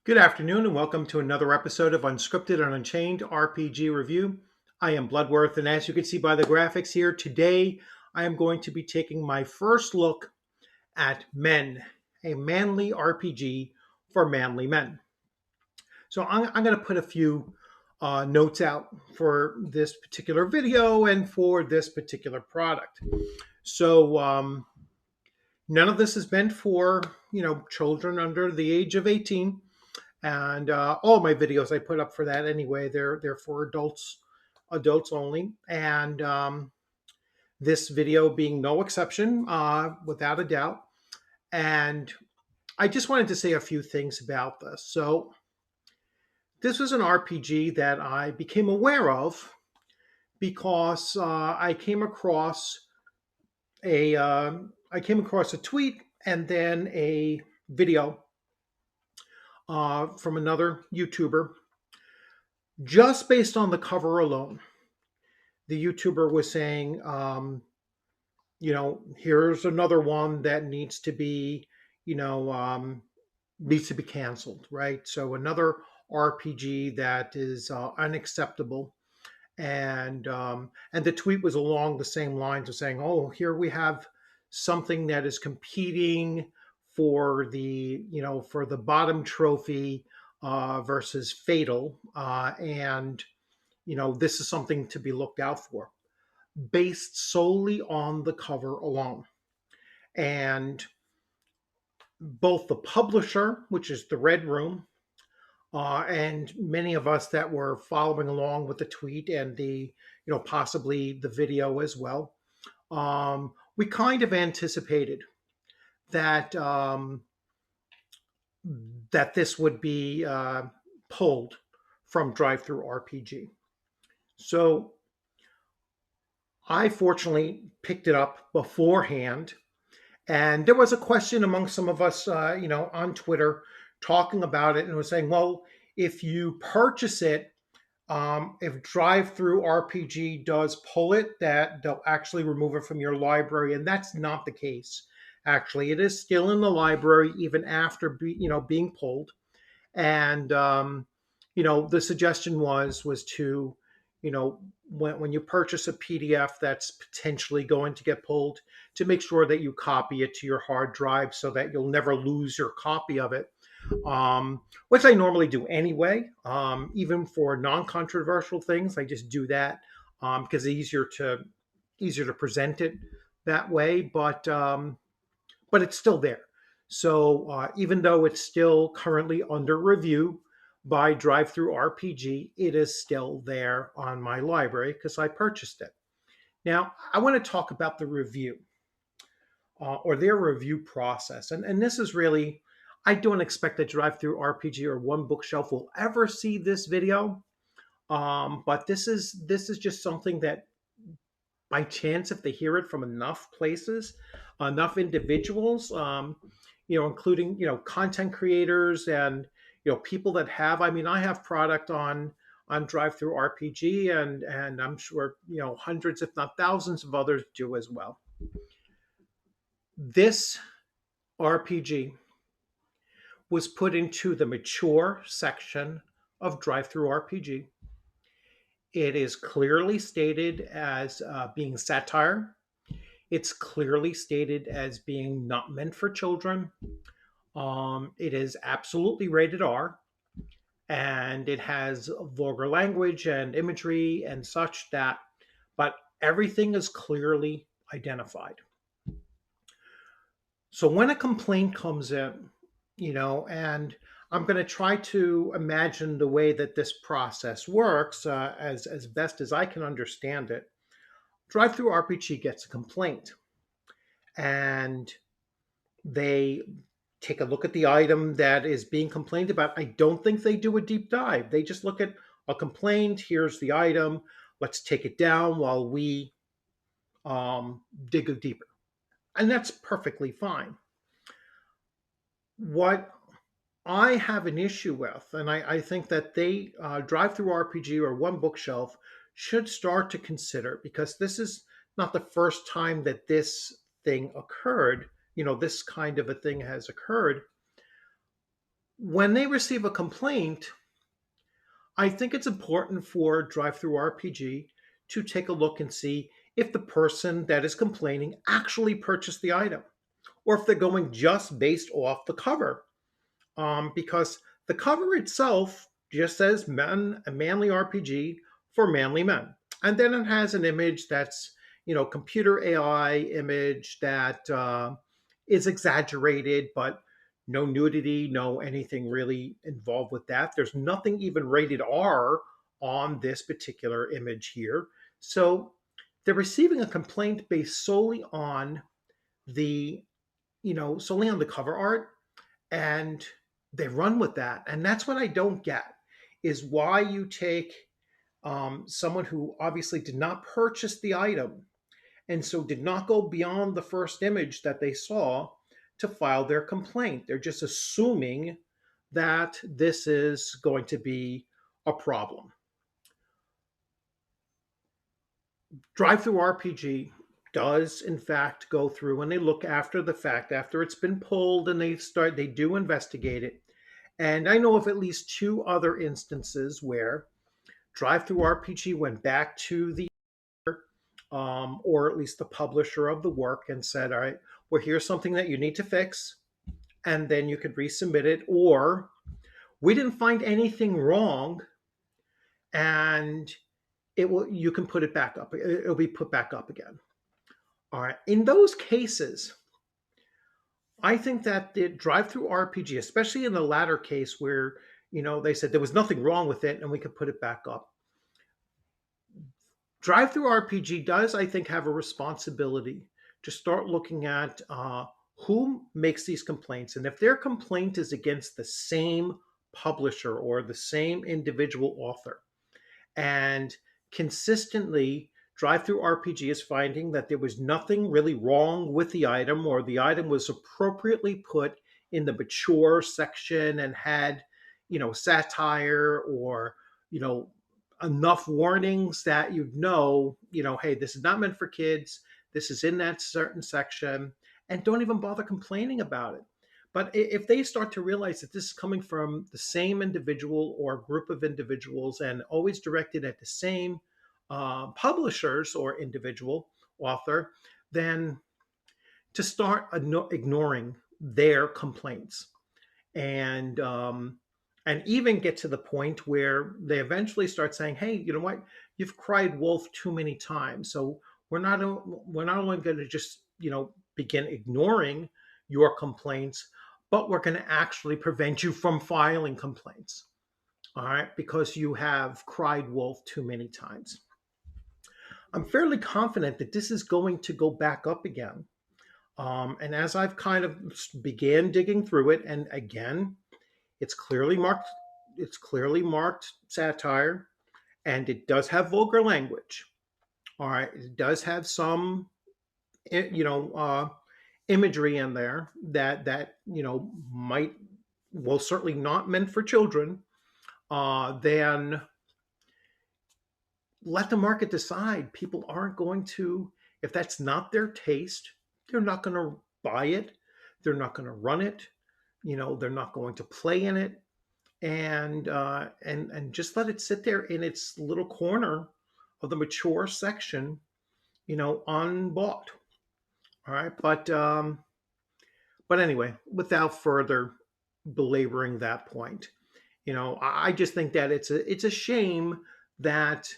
Good afternoon, and welcome to another episode of Unscripted and Unchained RPG Review. I am Bluddworth, and as you can see by the graphics here, today I am going to be taking my first look at Men, a manly RPG for manly men. So I'm going to put a few notes out for this particular video and for this particular product. So none of this is meant for children under the age of 18. And all my videos I put up for that anyway. They're for adults only. And this video being no exception, without a doubt. And I just wanted to say a few things about this. So this was an RPG that I became aware of because I came across a tweet and then a video from another YouTuber. Just based on the cover alone, the YouTuber was saying, here's another one that needs to be, canceled, right? So another RPG that is unacceptable, and the tweet was along the same lines of saying, oh, here we have something that is competing for the bottom trophy versus Fatal, and this is something to be looked out for, based solely on the cover alone. And both the publisher, which is the Red Room, and many of us that were following along with the tweet and possibly the video as well, we kind of anticipated that that this would be pulled from DriveThruRPG. So I fortunately picked it up beforehand, and there was a question among some of us, on Twitter, talking about it, and was saying, well, if you purchase it, if DriveThruRPG does pull it, that they'll actually remove it from your library, and that's not the case. Actually, it is still in the library even after being pulled. And the suggestion was to, when you purchase a PDF that's potentially going to get pulled, to make sure that you copy it to your hard drive so that you'll never lose your copy of it, which I normally do anyway. Even for non-controversial things, I just do that because it's easier to present it that way. But it's still there. So even though it's still currently under review by DriveThruRPG, it is still there on my library because I purchased it. Now, I want to talk about the review or their review process. And this is really, I don't expect that DriveThruRPG or One Bookshelf will ever see this video. But this is just something that, by chance, if they hear it from enough places, enough individuals, including content creators and people that have. I mean, I have product on DriveThruRPG, and I'm sure hundreds, if not thousands, of others do as well. This RPG was put into the mature section of DriveThruRPG. It is clearly stated as being satire. It's clearly stated as being not meant for children. It is absolutely rated R, and it has vulgar language and imagery and such but everything is clearly identified. So when a complaint comes in, and I'm going to try to imagine the way that this process works as best as I can understand it. DriveThruRPG gets a complaint, and they take a look at the item that is being complained about. I don't think they do a deep dive. They just look at a complaint. Here's the item. Let's take it down while we dig deeper. And that's perfectly fine. What I have an issue with, and I think that they, DriveThruRPG or One Bookshelf, should start to consider, because this is not the first time that this thing occurred, this kind of a thing has occurred. When they receive a complaint, I think it's important for Drive-Through RPG to take a look and see if the person that is complaining actually purchased the item, or if they're going just based off the cover. Because the cover itself just says a manly RPG for manly men. And then it has an image that's, computer AI image that is exaggerated, but no nudity, no anything really involved with that. There's nothing even rated R on this particular image here. So they're receiving a complaint based the, solely on the cover art, and they run with that. And that's what I don't get, is why you take someone who obviously did not purchase the item and so did not go beyond the first image that they saw to file their complaint. They're just assuming that this is going to be a problem. Drive-through RPG does in fact go through and they look after the fact, after it's been pulled, and they do investigate it. And I know of at least two other instances where Drive-Through RPG went back to the or at least the publisher of the work and said, all right, well, here's something that you need to fix, and then you could resubmit it, or we didn't find anything wrong, and you can put it back up. It'll be put back up again. All right. In those cases, I think that the Drive-Through RPG, especially in the latter case where, they said there was nothing wrong with it and we could put it back up. Drive-Through RPG does, I think, have a responsibility to start looking at who makes these complaints. And if their complaint is against the same publisher or the same individual author, and consistently Drive-Through RPG is finding that there was nothing really wrong with the item, or the item was appropriately put in the mature section and had, satire, or, enough warnings that hey, this is not meant for kids. This is in that certain section, and don't even bother complaining about it. But if they start to realize that this is coming from the same individual or group of individuals and always directed at the same publishers or individual author, then to start ignoring their complaints, and even get to the point where they eventually start saying, hey, you know what, you've cried wolf too many times, so we're not only going to just begin ignoring your complaints, but we're going to actually prevent you from filing complaints, all right, because you have cried wolf too many times. I'm fairly confident that this is going to go back up again. And as I've kind of began digging through it, and again, it's clearly marked satire, and it does have vulgar language. All right, it does have some, imagery in there that certainly not meant for children. Then let the market decide. People aren't going to, if that's not their taste, they're not going to buy it. They're not going to run it. They're not going to play in it, and just let it sit there in its little corner of the mature section, unbought. All right, but anyway, without further belaboring that point, I just think that it's a shame that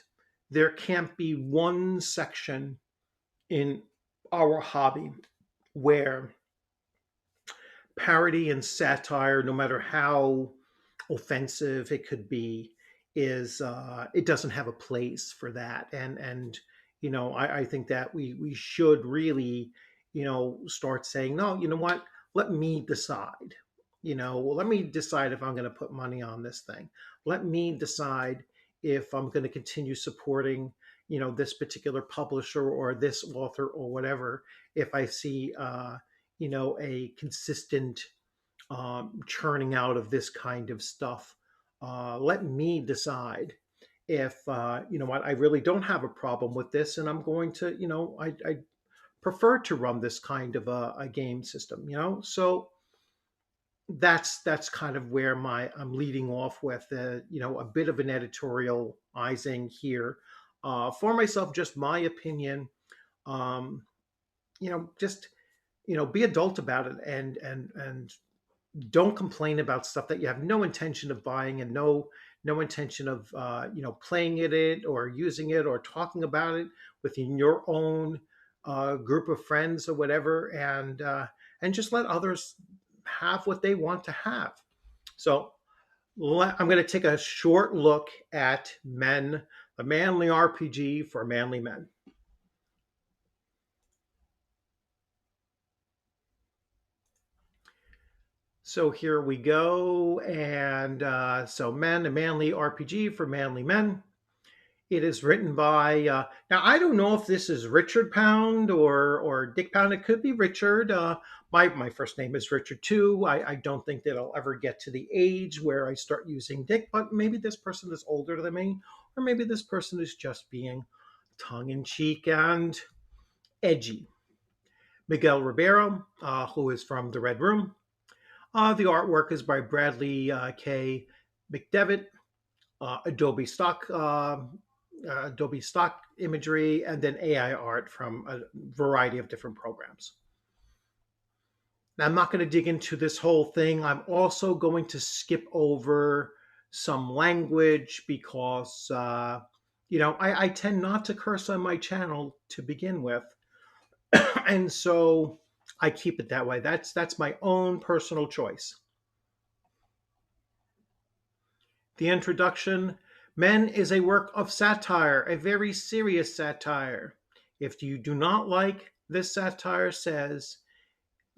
there can't be one section in our hobby where parody and satire, no matter how offensive it could be, is it doesn't have a place for that. And I think that we should really start saying, no, you know what, let me decide. Let me decide if I'm going to put money on this thing. Let me decide if I'm going to continue supporting this particular publisher or this author or whatever, if I see a consistent churning out of this kind of stuff. Let me decide if what, I really don't have a problem with this, and I'm going to I prefer to run this kind of a game system. So that's kind of where I'm leading off with, a bit of an editorializing here for myself, just my opinion. Um, just be adult about it, and don't complain about stuff that you have no intention of buying, and no intention of playing it or using it or talking about it within your own group of friends or whatever, and just let others have what they want to have. So I'm going to take a short look at Men, the manly RPG for manly men. So here we go. And so Men, a manly RPG for manly men. It is written by, now I don't know if this is Richard Pound or Dick Pound. It could be Richard. My first name is Richard too. I don't think that I'll ever get to the age where I start using Dick, but maybe this person is older than me, or maybe this person is just being tongue in cheek and edgy. Miguel Ribeiro, who is from The Red Room. The artwork is by Bradley K. McDevitt. Adobe stock imagery, and then AI art from a variety of different programs. Now, I'm not going to dig into this whole thing. I'm also going to skip over some language because, I tend not to curse on my channel to begin with. And so I keep it that way. That's my own personal choice. The introduction: Men is a work of satire, a very serious satire. If you do not like this satire says,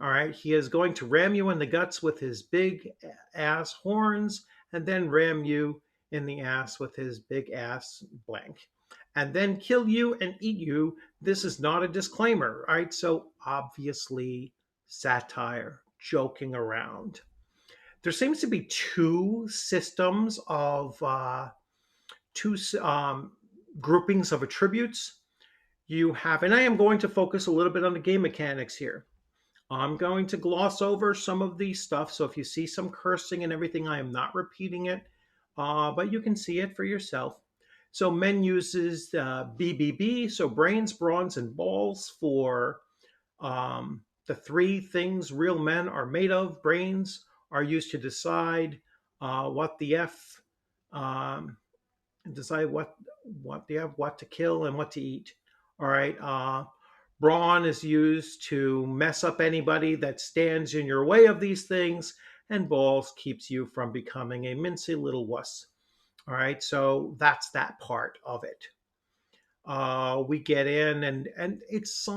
all right, he is going to ram you in the guts with his big ass horns and then ram you in the ass with his big ass blank and then kill you and eat you. This is not a disclaimer, right? So obviously satire, joking around. There seems to be two systems of two groupings of attributes. You have, and I am going to focus a little bit on the game mechanics here. I'm going to gloss over some of these stuff. So if you see some cursing and everything, I am not repeating it, but you can see it for yourself. So Men uses BBB, so brains, brawns, and balls for the three things real men are made of. Brains are used to decide what the F, decide what the F, what to kill and what to eat. All right. Brawn is used to mess up anybody that stands in your way of these things, and balls keeps you from becoming a mincy little wuss. All right, so that's that part of it. We get in, and it's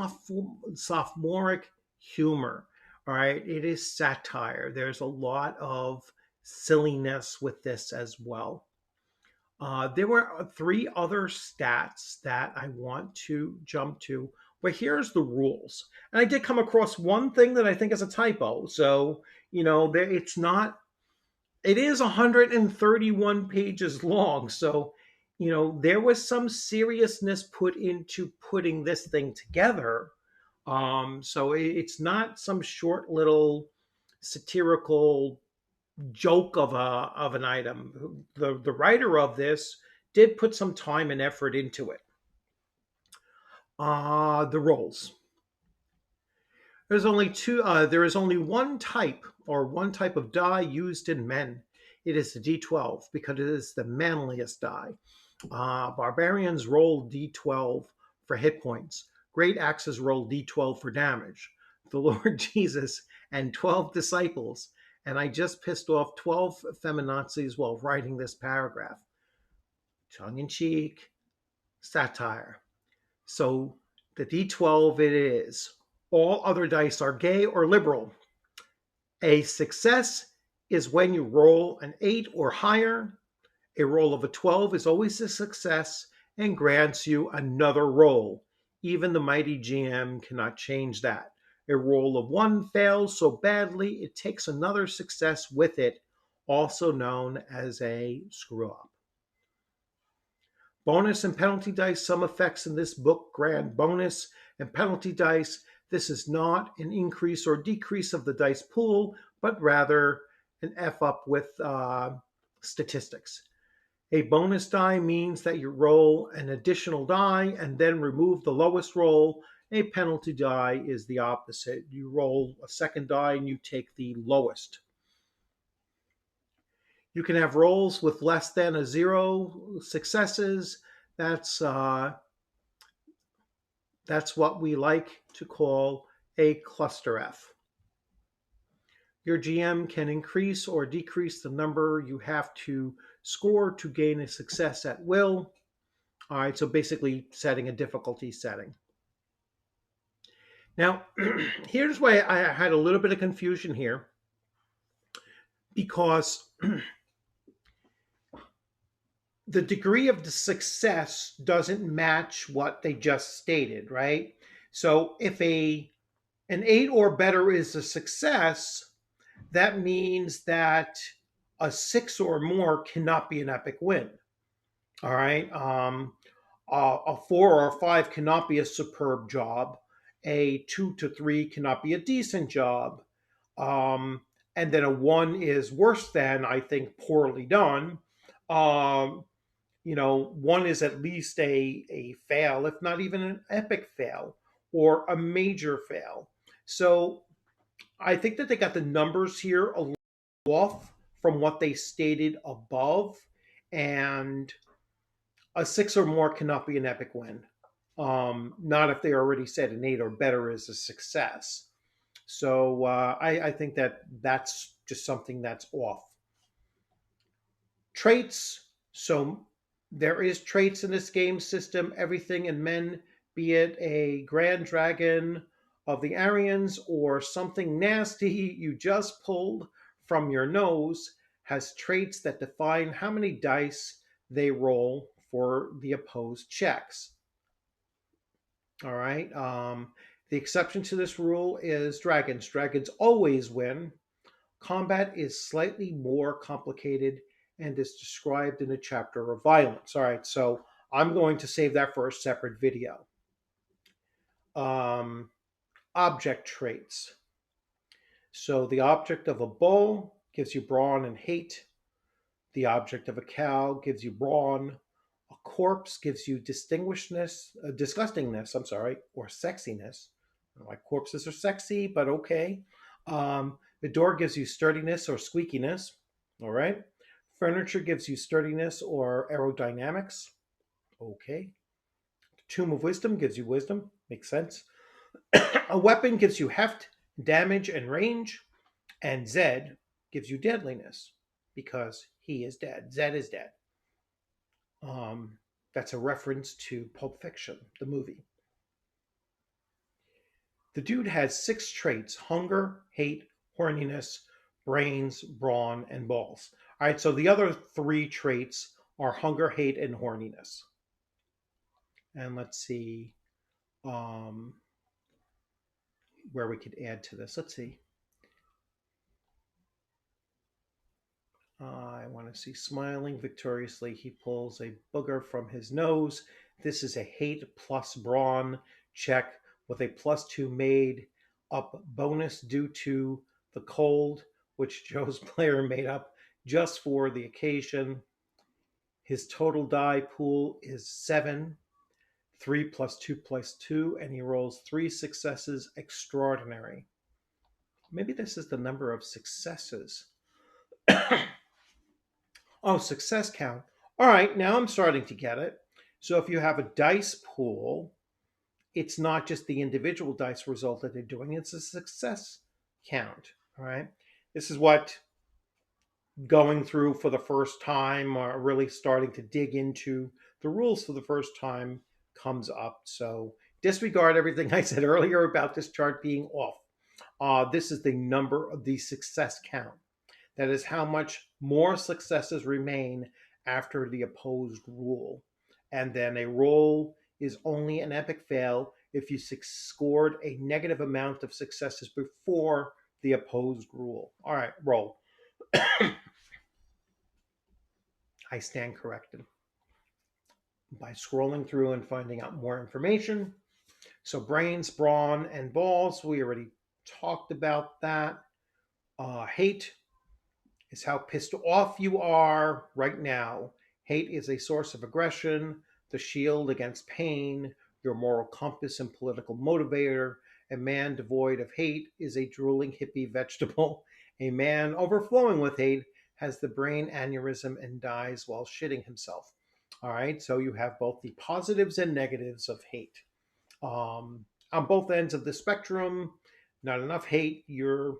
sophomoric humor. All right, it is satire. There's a lot of silliness with this as well. There were three other stats that I want to jump to, but here's the rules. And I did come across one thing that I think is a typo. So, it's not, it is 131 pages long. So, there was some seriousness put into putting this thing together. So it's not some short little satirical joke of an item. The writer of this did put some time and effort into it. The roles. There's only two. There is only one type of die used in Men. It is the D12 because it is the manliest die. Barbarians roll D12 for hit points. Great axes roll D12 for damage. The Lord Jesus and 12 disciples, and I just pissed off 12 feminazis while writing this paragraph. Tongue in cheek, satire. So the D12 it is. All other dice are gay or liberal. A success is when you roll an 8 or higher. A roll of a 12 is always a success and grants you another roll. Even the mighty GM cannot change that. A roll of 1 fails so badly it takes another success with it, also known as a screw up. Bonus and penalty dice. Some effects in this book grant bonus and penalty dice This is not an increase or decrease of the dice pool, but rather an F up with statistics. A bonus die means that you roll an additional die and then remove the lowest roll. A penalty die is the opposite. You roll a second die and you take the lowest. You can have rolls with less than a 0 successes. That's what we like to call a cluster F. Your GM can increase or decrease the number you have to score to gain a success at will. All right, so basically setting a difficulty setting. Now, here's why I had a little bit of confusion here, because the degree of the success doesn't match what they just stated, right? So if an 8 or better is a success, that means that a 6 or more cannot be an epic win. All right. A 4 or a 5 cannot be a superb job. A 2 to 3 cannot be a decent job. And then a 1 is worse than, I think, poorly done. 1 is at least a fail, if not even an epic fail or a major fail. So I think that they got the numbers here a little off from what they stated above, and a 6 or more cannot be an epic win. Not if they already said an 8 or better is a success. So I think that that's just something that's off. Traits. So there is traits in this game system. Everything in men, be it a grand dragon of the Aryans or something nasty you just pulled from your nose, has traits that define how many dice they roll for the opposed checks. All right. The exception to this rule is dragons. Dragons always win. Combat is slightly more complicated and is described in a chapter of violence. All right, so I'm going to save that for a separate video. Object traits. So the object of a bull gives you brawn and hate. The object of a cow gives you brawn. A corpse gives you disgustingness, or sexiness. I don't know why corpses are sexy, but okay. The door gives you sturdiness or squeakiness. All right. Furniture gives you sturdiness or aerodynamics. Okay. Tomb of Wisdom gives you wisdom. Makes sense. A weapon gives you heft, damage, and range. And Zed gives you deadliness because he is dead. Zed is dead. That's a reference to Pulp Fiction, the movie. The dude has 6 traits: hunger, hate, horniness, brains, brawn, and balls. All right, so the other 3 traits are hunger, hate, and horniness. And let's see where we could add to this. Let's see. I want to see smiling victoriously. He pulls a booger from his nose. This is a hate plus brawn check with a +2 made up bonus due to the cold, which Joe's player made up just for the occasion. His total die pool is 7, 3 + 2 + 2, and he rolls 3 successes. Extraordinary. Maybe this is the number of successes. Oh, success count. All right, now I'm starting to get it. So if you have a dice pool, it's not just the individual dice result that they're doing, it's a success count. All right. This is what going through for the first time or really starting to dig into the rules for the first time comes up. So disregard everything I said earlier about this chart being off. This is the number of the success count. That is how much more successes remain after the opposed rule. And then a roll is only an epic fail if you scored a negative amount of successes before the opposed rule. All right, roll. I stand corrected. By scrolling through and finding out more information, So brains, brawn, and balls, we already talked about that. Hate is how pissed off you are right now. Hate is a source of aggression, the shield against pain, your moral compass and political motivator. A man devoid of hate is a drooling hippie vegetable. A man overflowing with hate has the brain aneurysm and dies while shitting himself. All right, so you have both the positives and negatives of hate. On both ends of the spectrum, not enough hate, you're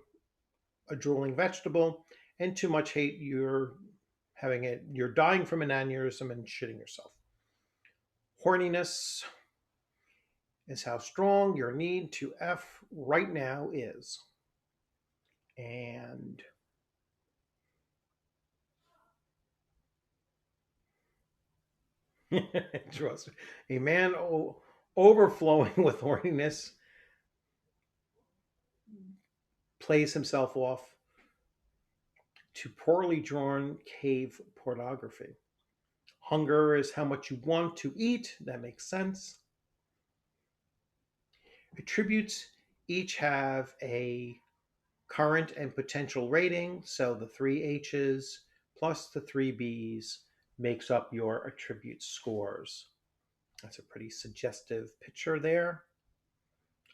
a drooling vegetable, and too much hate, you're dying from an aneurysm and shitting yourself. Horniness is how strong your need to F right now is. And trust me, a man overflowing with horniness plays himself off to poorly drawn cave pornography. Hunger is how much you want to eat. That makes sense. Attributes each have a current and potential rating. So the three H's plus the three B's makes up your attribute scores. That's a pretty suggestive picture there.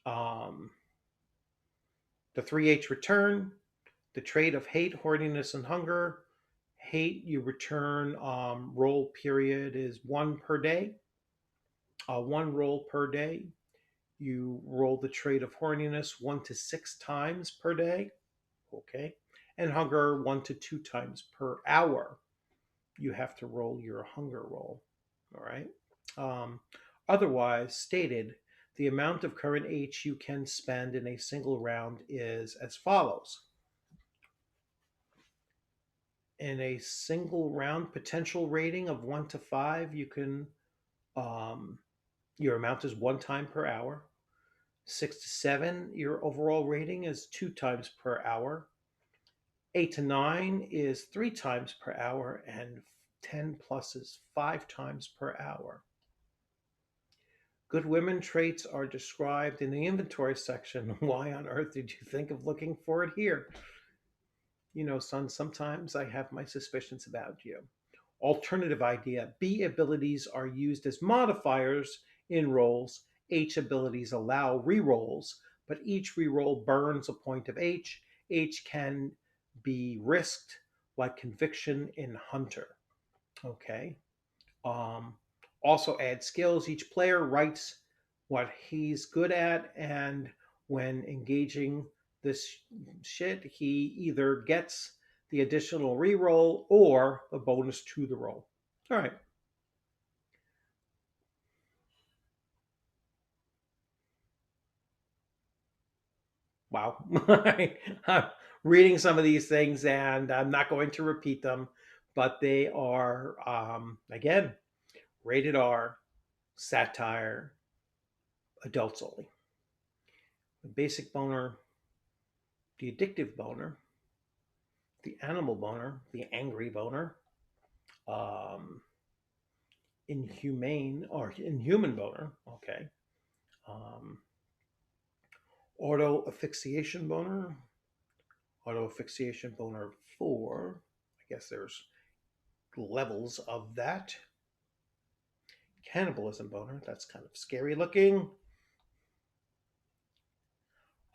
Um, the 3H return, the trait of hate, horniness, and hunger. Hate, you return roll period is 1 per day. 1 roll per day. You roll the trait of horniness 1 to 6 times per day. Okay. And hunger 1 to 2 times per hour. You have to roll your hunger roll. All right. Otherwise stated, the amount of current H you can spend in a single round is as follows. In a single round potential rating of 1 to 5, you can, your amount is 1 time per hour. 6 to 7, your overall rating is 2 times per hour. 8 to 9 is 3 times per hour, and 10 plus is 5 times per hour. Good women traits are described in the inventory section. Why on earth did you think of looking for it here? You know, son, sometimes I have my suspicions about you. Alternative idea, B abilities are used as modifiers in rolls. H abilities allow rerolls, but each reroll burns a point of H. H can be risked, like conviction in Hunter. Okay. Also add skills. Each player writes what he's good at, and when engaging this shit, he either gets the additional reroll or the bonus to the roll. All right. Wow. I'm reading some of these things and I'm not going to repeat them, but they are, again, rated R, satire, adults only. The basic boner, the addictive boner, the animal boner, the angry boner, um, inhumane or inhuman boner, okay, um, auto asphyxiation boner, auto asphyxiation boner 4. I guess there's levels of that. Cannibalism boner, that's kind of scary looking.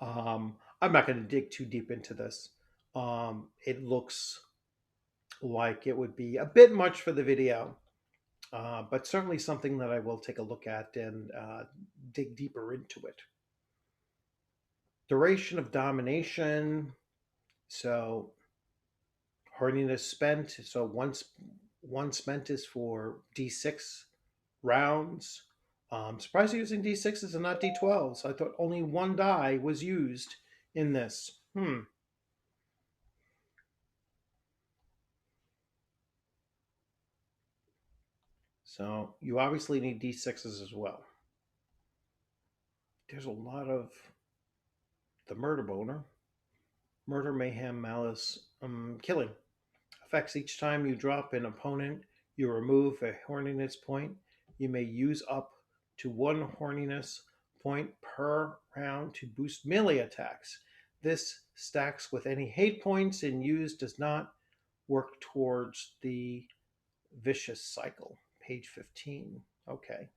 I'm not going to dig too deep into this. It looks like it would be a bit much for the video, but certainly something that I will take a look at and dig deeper into it. Duration of domination. So horniness spent. So one spent is for D6 rounds. Surprised you're using D6s and not D12s. I thought only one die was used in this. So you obviously need D6s as well. There's a lot of the murder boner. Murder, mayhem, malice, killing. Effects each time you drop an opponent, you remove a horniness point. You may use up to 1 horniness point per round to boost melee attacks. This stacks with any hate points and used does not work towards the vicious cycle. Page 15. Okay.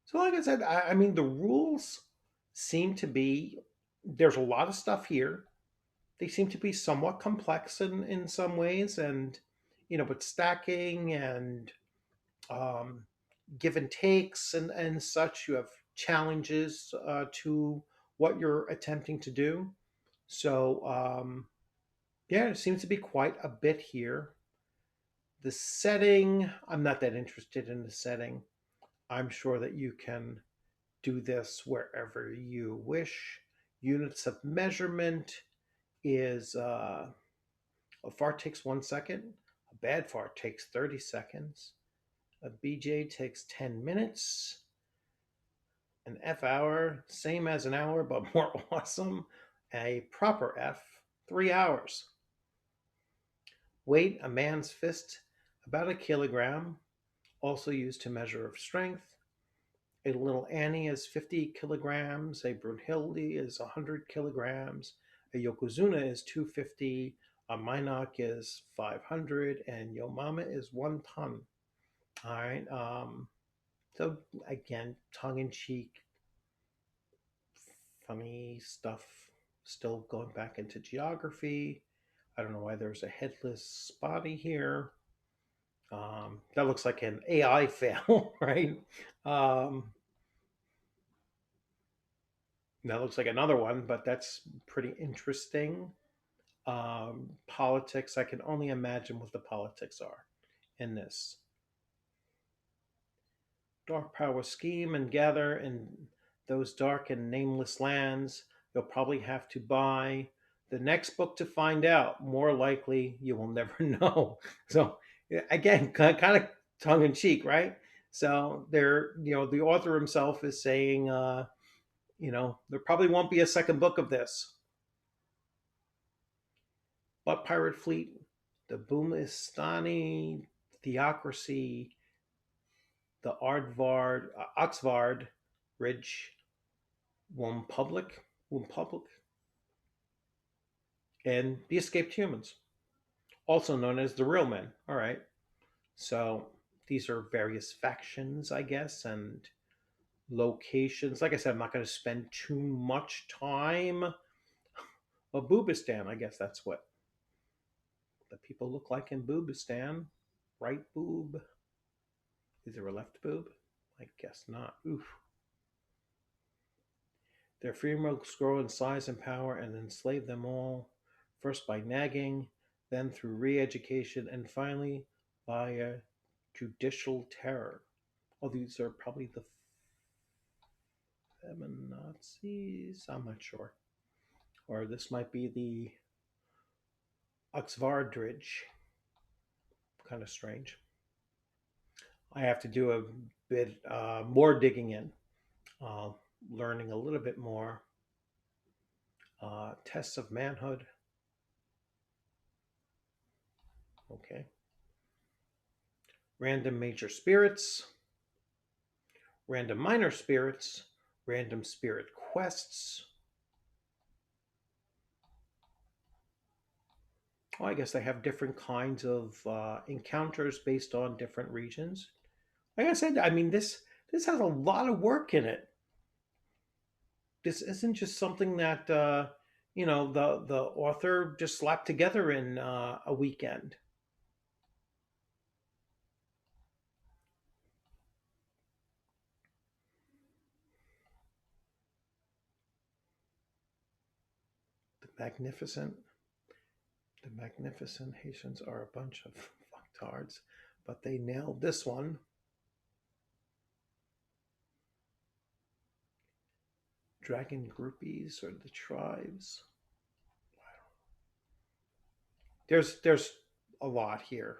So like I said, I mean, the rules seem to be, there's a lot of stuff here. They seem to be somewhat complex in some ways, and but stacking and um, give and takes and such. You have challenges to what you're attempting to do. So yeah, it seems to be quite a bit here. The setting, I'm not that interested in the setting. I'm sure that you can do this wherever you wish. Units of measurement is a fart takes 1 second, a bad fart takes 30 seconds, a BJ takes 10 minutes, an F hour, same as an hour but more awesome, a proper F, 3 hours. Weight, a man's fist, about a kilogram, also used to measure of strength. A little Annie is 50 kilograms, a Brunhilde is 100 kilograms, a Yokozuna is 250, a Minok is 500, and Yo Mama is 1 ton. All right. So again, tongue in cheek, funny stuff. Still going back into geography. I don't know why there's a headless spotty here. That looks like an AI fail, right? That looks like another one, but that's pretty interesting. Politics, I can only imagine what the politics are in this. Dark power scheme and gather in those dark and nameless lands. You'll probably have to buy the next book to find out. More likely, you will never know. So, again, kind of tongue in cheek, right? So, the author himself is saying, there probably won't be a second book of this. But Pirate Fleet, the Boomistani Theocracy, the Oxvard Ridge, Wompublik, and the Escaped Humans, also known as the Real Men. All right. So these are various factions, I guess, and locations. Like I said, I'm not going to spend too much time. Boobistan, I guess that's what the people look like in Boobistan. Right boob. Is there a left boob? I guess not. Oof. Their females grow in size and power and enslave them all, first by nagging, then through re-education, and finally by judicial terror. Oh, these are probably the feminazis? I'm not sure. Or this might be the Oxvardridge. Kind of strange. I have to do a bit more digging in, learning a little bit more. Tests of manhood. Okay. Random major spirits, random minor spirits, random spirit quests. Well, I guess they have different kinds of encounters based on different regions. Like I said, I mean this has a lot of work in it. This isn't just something that the author just slapped together in a weekend. The magnificent Haitians are a bunch of fucktards, but they nailed this one. Dragon groupies or the tribes. There's a lot here.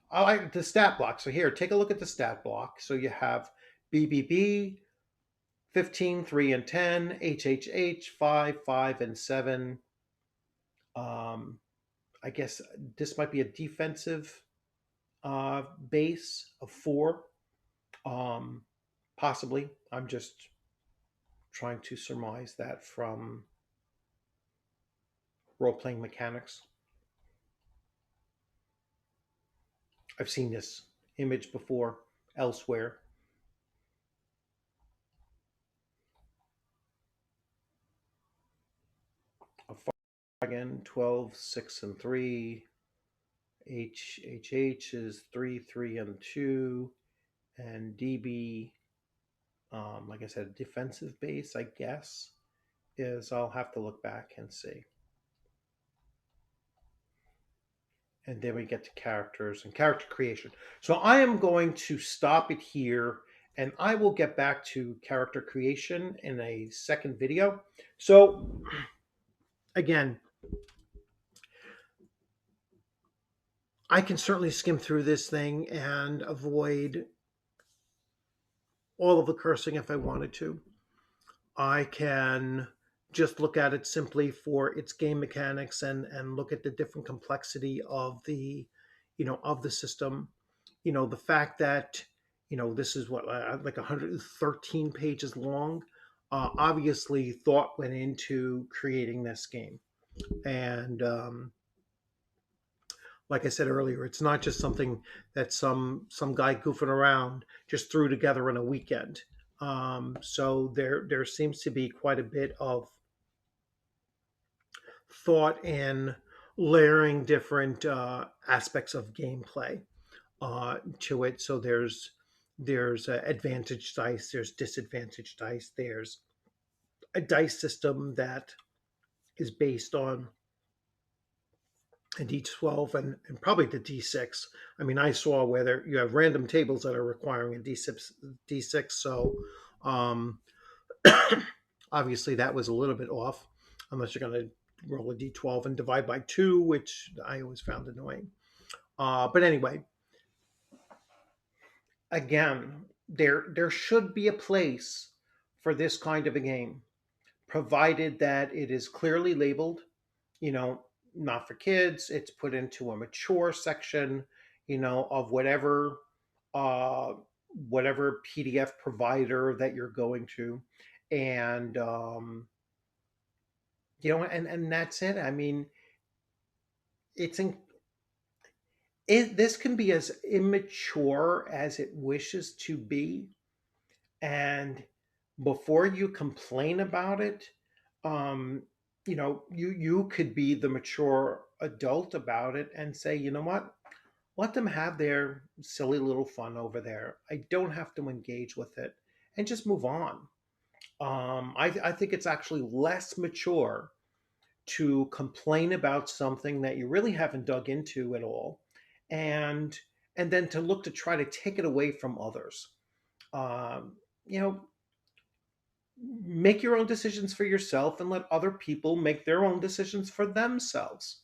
I like the stat block. So here, take a look at the stat block. So you have BBB, 15, 3, and 10, HHH, 5, 5, and 7. I guess this might be a defensive base of 4. Possibly. I'm just trying to surmise that from role-playing mechanics. I've seen this image before elsewhere. A again, 12, 6, and 3. H is 3, 3, and 2. And DB, like I said, defensive base, I guess, is I'll have to look back and see. And then we get to characters and character creation. So I am going to stop it here, and I will get back to character creation in a second video. So again, I can certainly skim through this thing and avoid all of the cursing if I wanted to. I can just look at it simply for its game mechanics and look at the different complexity of the, of the system. The fact that, this is what, like 113 pages long. Obviously, thought went into creating this game. And like I said earlier, it's not just something that some guy goofing around just threw together in a weekend. So there seems to be quite a bit of thought in layering different aspects of gameplay to it. So there's advantage dice, there's disadvantage dice, there's a dice system that is based on a D12 and probably the D6. I mean, I saw where you have random tables that are requiring a D6. So obviously that was a little bit off, unless you're going to roll a D12 and divide by 2, which I always found annoying. But anyway, again, there should be a place for this kind of a game, provided that it is clearly labeled, not for kids. It's put into a mature section, of whatever whatever PDF provider that you're going to, and and that's it. I mean, it's in, this can be as immature as it wishes to be, and before you complain about it, you could be the mature adult about it and say, you know what, let them have their silly little fun over there. I don't have to engage with it, and just move on. I think it's actually less mature to complain about something that you really haven't dug into at all, and then to look to try to take it away from others. Um, you know, make your own decisions for yourself and let other people make their own decisions for themselves.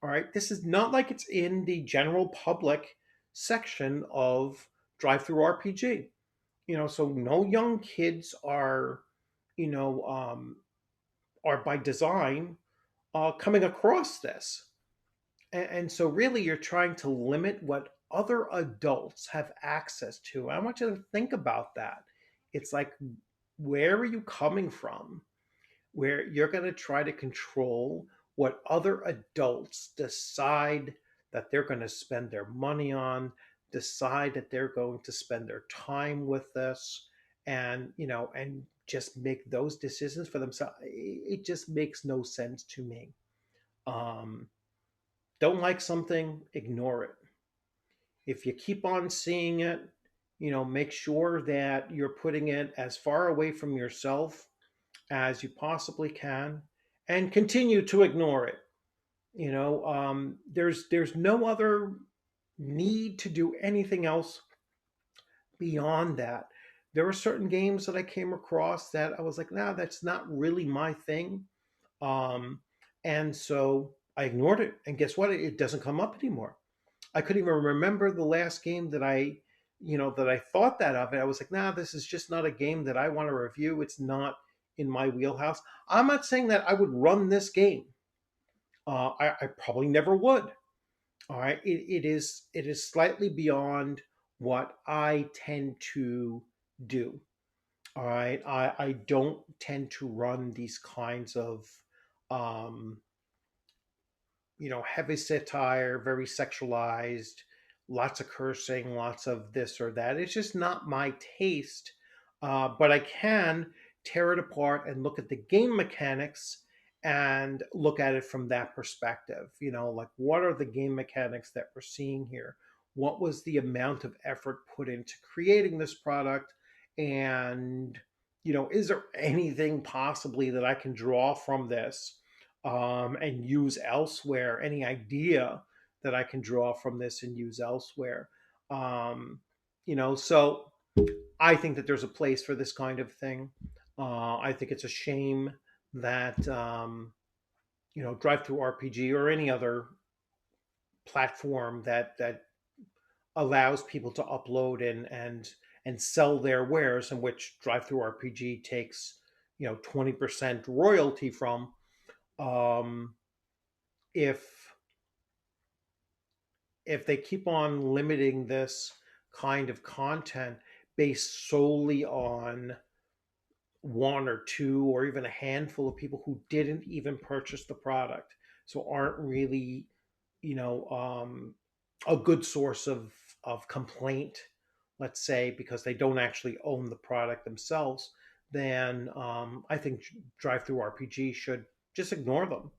All right. This is not like it's in the general public section of drive through RPG. So no young kids are, you know, are by design coming across this. And so really you're trying to limit what other adults have access to. I want you to think about that. It's like, where are you coming from? Where you're going to try to control what other adults decide that they're going to spend their money on, decide that they're going to spend their time with this, and and just make those decisions for themselves. It just makes no sense to me. um, don't like something, ignore it. If you keep on seeing it, make sure that you're putting it as far away from yourself as you possibly can, and continue to ignore it. There's no other need to do anything else beyond that. There were certain games that I came across that I was like, nah, that's not really my thing. Um, and so I ignored it. And guess what? It doesn't come up anymore. I couldn't even remember the last game that I thought that of it. I was like, nah, this is just not a game that I want to review. It's not in my wheelhouse. I'm not saying that I would run this game. I probably never would. All right. It is slightly beyond what I tend to do. All right. I don't tend to run these kinds of, um, heavy satire, very sexualized, lots of cursing, lots of this or that. It's just not my taste. But I can tear it apart and look at the game mechanics and look at it from that perspective. Like what are the game mechanics that we're seeing here? What was the amount of effort put into creating this product? And, is there anything possibly that I can draw from this? And use elsewhere, any idea that I can draw from this and use elsewhere. Um, so I think that there's a place for this kind of thing. I think it's a shame that, Drive Through RPG or any other platform that allows people to upload and sell their wares, in which Drive Through RPG takes 20% royalty from. Um, if if they keep on limiting this kind of content based solely on one or two or even a handful of people who didn't even purchase the product, so aren't really, you know, um, a good source of complaint, let's say, because they don't actually own the product themselves, then I think Drive Through RPG should just ignore them.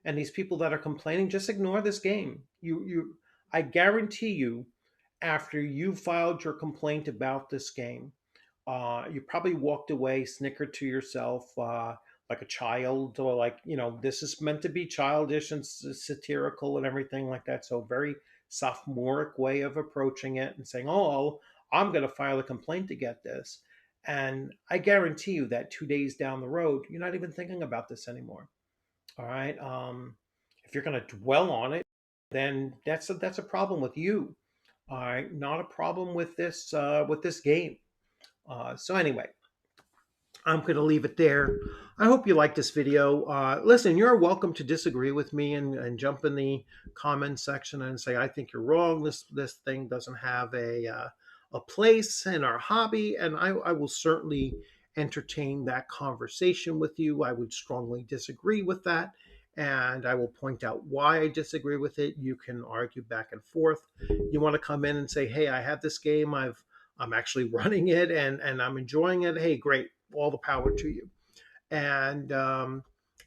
And these people that are complaining, just ignore this game. I guarantee you, after you filed your complaint about this game, you probably walked away, snickered to yourself, like a child, or like, this is meant to be childish and satirical and everything like that. So, very sophomoric way of approaching it and saying, oh, I'm going to file a complaint to get this. And I guarantee you that 2 days down the road, you're not even thinking about this anymore. All right. If you're going to dwell on it, then that's a problem with you. All right, not a problem with this game. So anyway, I'm going to leave it there. I hope you liked this video. Listen, you're welcome to disagree with me and jump in the comment section and say, I think you're wrong. This thing doesn't have a place in our hobby, and I will certainly entertain that conversation with you. I would strongly disagree with that, and I will point out why I disagree with it. You can argue back and forth. You want to come in and say, hey, I have this game. I'm actually running it and I'm enjoying it. Hey, great. All the power to you. And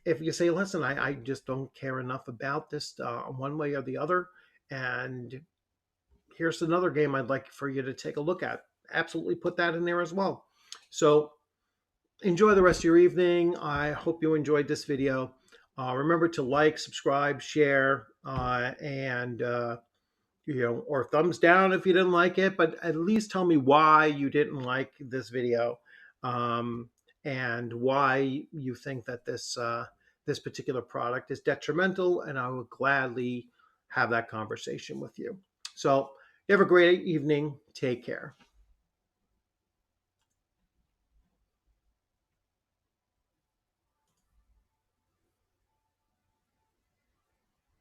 if you say, listen, I just don't care enough about this one way or the other, and here's another game I'd like for you to take a look at, absolutely put that in there as well. So enjoy the rest of your evening. I hope you enjoyed this video. Remember to like, subscribe, share, and or thumbs down if you didn't like it, but at least tell me why you didn't like this video, and why you think that this particular product is detrimental, and I would gladly have that conversation with you. So you have a great evening. Take care.